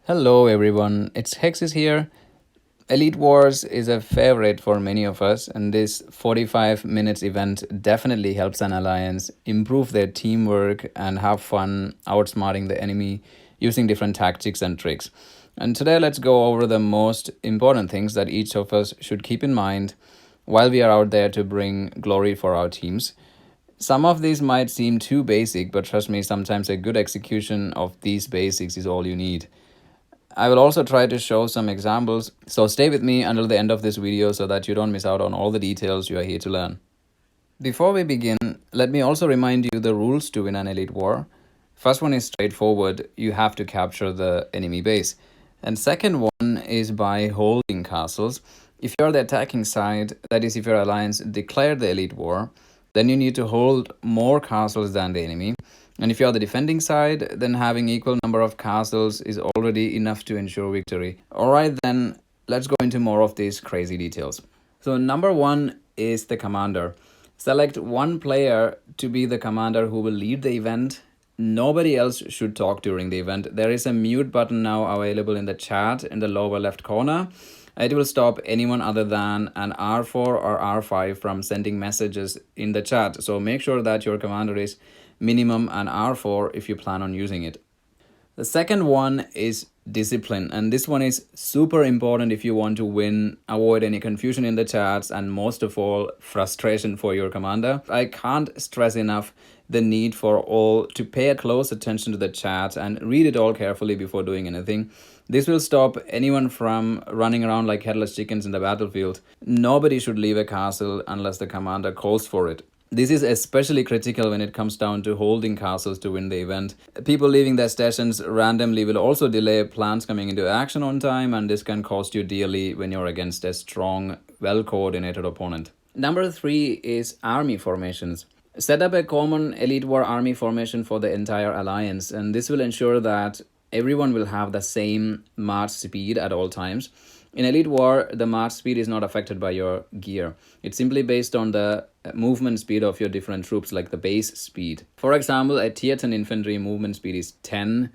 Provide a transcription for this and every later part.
Hello everyone, it's Hexis here. Elite Wars is a favorite for many of us, and this 45 minutes event definitely helps an alliance improve their teamwork and have fun outsmarting the enemy using different tactics and tricks. And today let's go over the most important things that each of us should keep in mind while we are out there to bring glory for our teams. Some of these might seem too basic, but trust me, sometimes a good execution of these basics is all you need. I will also try to show some examples, so stay with me until the end of this video so that you don't miss out on all the details you are here to learn. Before we begin, let me also remind you the rules to win an elite war. First one is straightforward, you have to capture the enemy base. And second one is by holding castles. If you're the attacking side, that is if your alliance declared the elite war, then you need to hold more castles than the enemy. And if you're the defending side, then having equal number of castles is already enough to ensure victory. Alright then, let's go into more of these crazy details. So number one is the commander. Select one player to be the commander who will lead the event. Nobody else should talk during the event. There is a mute button now available in the chat in the lower left corner. It will stop anyone other than an R4 or R5 from sending messages in the chat. So make sure that your commander is minimum an R4 if you plan on using it. The second one is discipline, and this one is super important if you want to win. Avoid any confusion in the chats and most of all frustration for your commander. I can't stress enough the need for all to pay close attention to the chat and read it all carefully before doing anything. This will stop anyone from running around like headless chickens in the battlefield. Nobody should leave a castle unless the commander calls for it. This is especially critical when it comes down to holding castles to win the event. People leaving their stations randomly will also delay plans coming into action on time, and this can cost you dearly when you're against a strong, well-coordinated opponent. Number three is army formations. Set up a common Elite War army formation for the entire alliance, and this will ensure that everyone will have the same march speed at all times. In Elite War, the march speed is not affected by your gear. It's simply based on the movement speed of your different troops, like the base speed. For example, a tier 10 infantry movement speed is 10,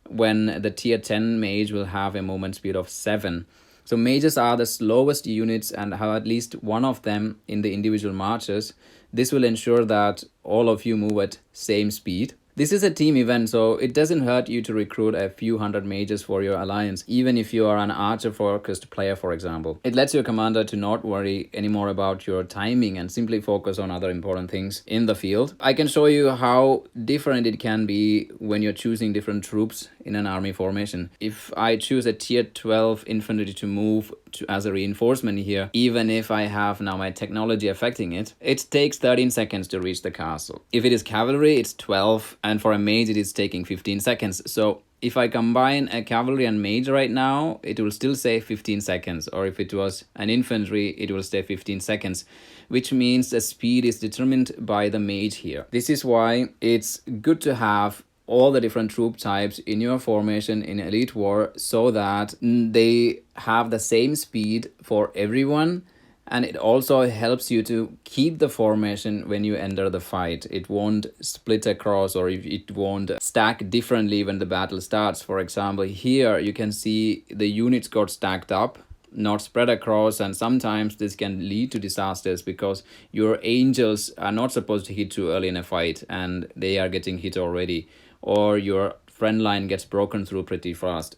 when the tier 10 mage will have a movement speed of 7. So mages are the slowest units and have at least one of them in the individual marches. This will ensure that all of you move at same speed. This is a team event, so it doesn't hurt you to recruit a few hundred mages for your alliance, even if you are an archer-focused player, for example. It lets your commander to not worry anymore about your timing and simply focus on other important things in the field. I can show you how different it can be when you're choosing different troops in an army formation. If I choose a tier 12 infantry to move as a reinforcement here, even if I have now my technology affecting it, it takes 13 seconds to reach the castle. If it is cavalry, it's 12, and for a mage it is taking 15 seconds. So if I combine a cavalry and mage right now, it will still say 15 seconds, or if it was an infantry, it will stay 15 seconds, which means the speed is determined by the mage here. This is why it's good to have all the different troop types in your formation in Elite War so that they have the same speed for everyone, and it also helps you to keep the formation when you enter the fight. It won't split across, or it won't stack differently when the battle starts. For example, here you can see the units got stacked up, not spread across, and sometimes this can lead to disasters because your angels are not supposed to hit too early in a fight and they are getting hit already, or your friend line gets broken through pretty fast.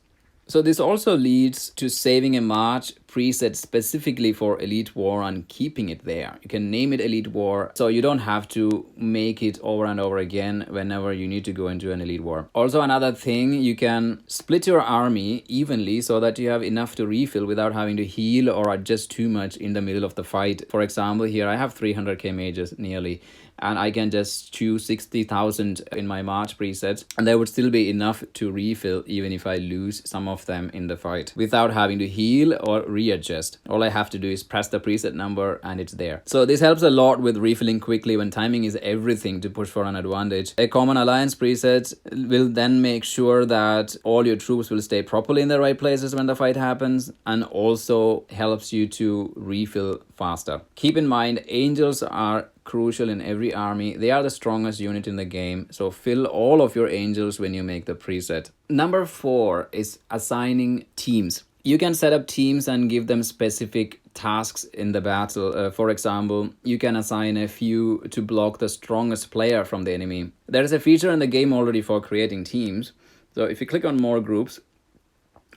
So this also leads to saving a march preset specifically for Elite War and keeping it there. You can name it Elite War, so you don't have to make it over and over again whenever you need to go into an Elite War. Also, another thing, you can split your army evenly so that you have enough to refill without having to heal or adjust too much in the middle of the fight. For example, here I have 300k mages nearly, and I can just choose 60,000 in my March presets, and there would still be enough to refill even if I lose some of them in the fight without having to heal or readjust. All I have to do is press the preset number and it's there. So this helps a lot with refilling quickly when timing is everything to push for an advantage. A common alliance preset will then make sure that all your troops will stay properly in the right places when the fight happens, and also helps you to refill faster. Keep in mind, angels are crucial in every army. They are the strongest unit in the game, so fill all of your angels when you make the preset. Number 4 is assigning teams. You can set up teams and give them specific tasks in the battle. For example, you can assign a few to block the strongest player from the enemy. There is a feature in the game already for creating teams. So if you click on more groups,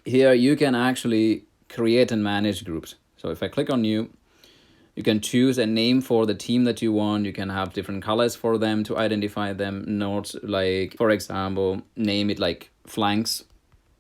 here you can actually create and manage groups. So if I click on new, you can choose a name for the team that you want. You can have different colors for them to identify them. Notes like, for example, name it like flanks,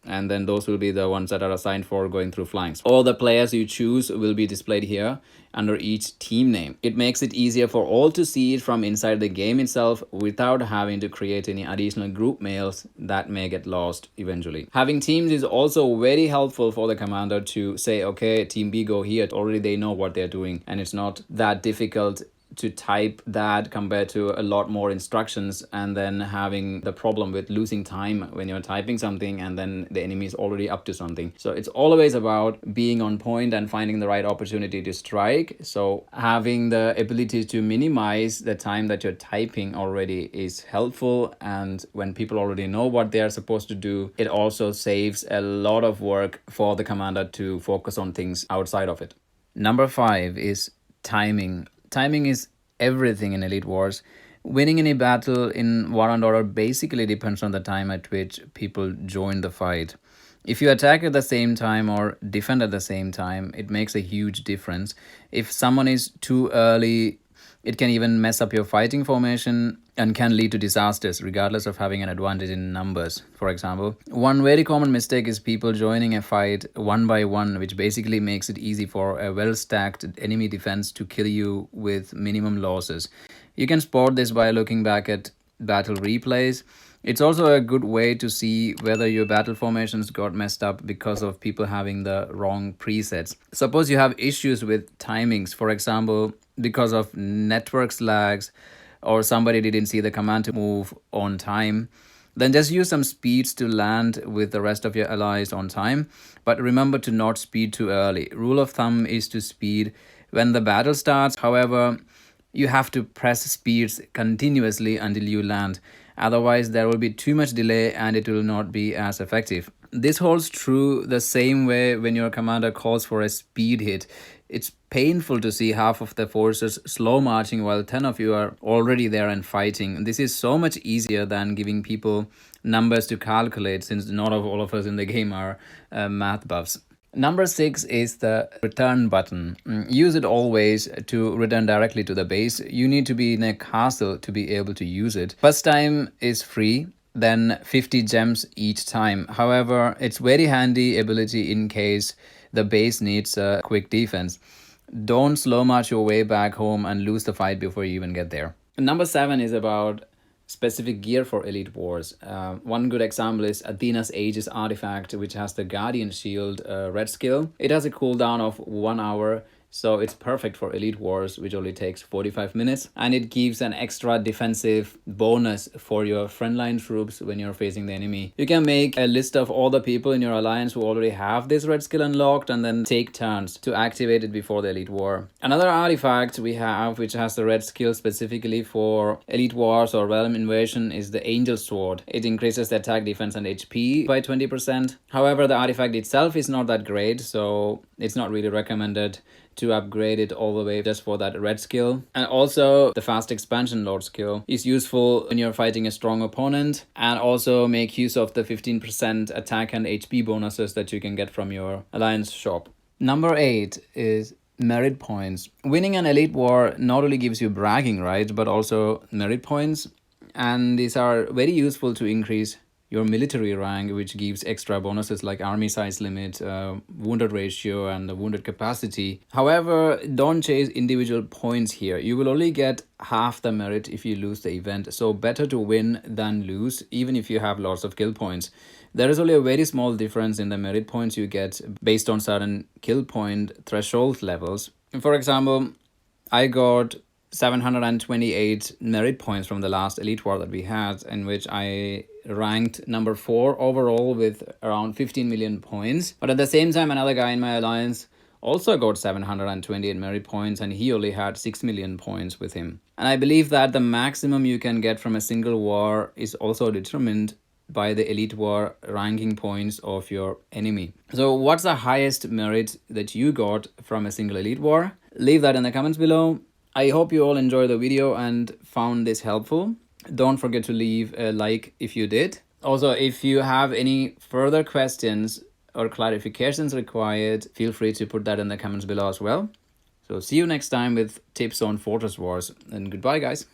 and then those will be the ones that are assigned for going through flanks. All the players you choose will be displayed here under each team name. It makes it easier for all to see it from inside the game itself without having to create any additional group mails that may get lost eventually. Having teams is also very helpful for the commander to say, okay, team B go here. Already they know what they're doing, and it's not that difficult to type that compared to a lot more instructions and then having the problem with losing time when you're typing something and then the enemy is already up to something. So it's always about being on point and finding the right opportunity to strike. So having the ability to minimize the time that you're typing already is helpful, and when people already know what they are supposed to do, it also saves a lot of work for the commander to focus on things outside of it. Number 5 is timing. Timing is everything in Elite Wars. Winning any battle in War and Order basically depends on the time at which people join the fight. If you attack at the same time or defend at the same time, it makes a huge difference. If someone is too early, it can even mess up your fighting formation and can lead to disasters regardless of having an advantage in numbers. For example, one very common mistake is people joining a fight one by one, which basically makes it easy for a well-stacked enemy defense to kill you with minimum losses. You can spot this by looking back at battle replays. It's also a good way to see whether your battle formations got messed up because of people having the wrong presets. Suppose you have issues with timings, for example, because of network lags, or somebody didn't see the command to move on time, then just use some speeds to land with the rest of your allies on time. But remember to not speed too early. Rule of thumb is to speed when the battle starts. However, you have to press speeds continuously until you land. Otherwise, there will be too much delay and it will not be as effective. This holds true the same way when your commander calls for a speed hit. It's painful to see half of the forces slow marching while 10 of you are already there and fighting. This is so much easier than giving people numbers to calculate, since not all of us in the game are math buffs. Number 6 is the return button. Use it always to return directly to the base. You need to be in a castle to be able to use it. First time is free, then 50 gems each time. However, it's very handy ability in case the base needs a quick defense. Don't slow march your way back home and lose the fight before you even get there. Number 7 is about specific gear for Elite Wars. One good example is Athena's Aegis artifact, which has the Guardian Shield red skill. It has a cooldown of 1 hour, so it's perfect for Elite Wars, which only takes 45 minutes. And it gives an extra defensive bonus for your frontline troops when you're facing the enemy. You can make a list of all the people in your alliance who already have this red skill unlocked and then take turns to activate it before the Elite War. Another artifact we have, which has the red skill specifically for Elite Wars or Realm Invasion, is the Angel Sword. It increases the attack, defense, and HP by 20%. However, the artifact itself is not that great, so it's not really recommended to upgrade it all the way just for that red skill. And also the fast expansion load skill is useful when you're fighting a strong opponent, and also make use of the 15% attack and HP bonuses that you can get from your alliance shop. Number 8 is merit points. Winning an Elite War not only gives you bragging rights, but also merit points, and these are very useful to increase your military rank, which gives extra bonuses like army size limit, wounded ratio, and the wounded capacity. However, don't chase individual points here. You will only get half the merit if you lose the event, so better to win than lose, even if you have lots of kill points. There is only a very small difference in the merit points you get based on certain kill point threshold levels. For example, I got 728 merit points from the last Elite War that we had, in which I ranked number 4 overall with around 15 million points. But at the same time, another guy in my alliance also got 728 merit points, and he only had 6 million points with him. And I believe that the maximum you can get from a single war is also determined by the elite war ranking points of your enemy. So what's the highest merit that you got from a single elite war? Leave that in the comments below. I hope you all enjoyed the video and found this helpful. Don't forget to leave a like if you did. Also, if you have any further questions or clarifications required, feel free to put that in the comments below as well. So see you next time with tips on Fortress Wars, and goodbye guys.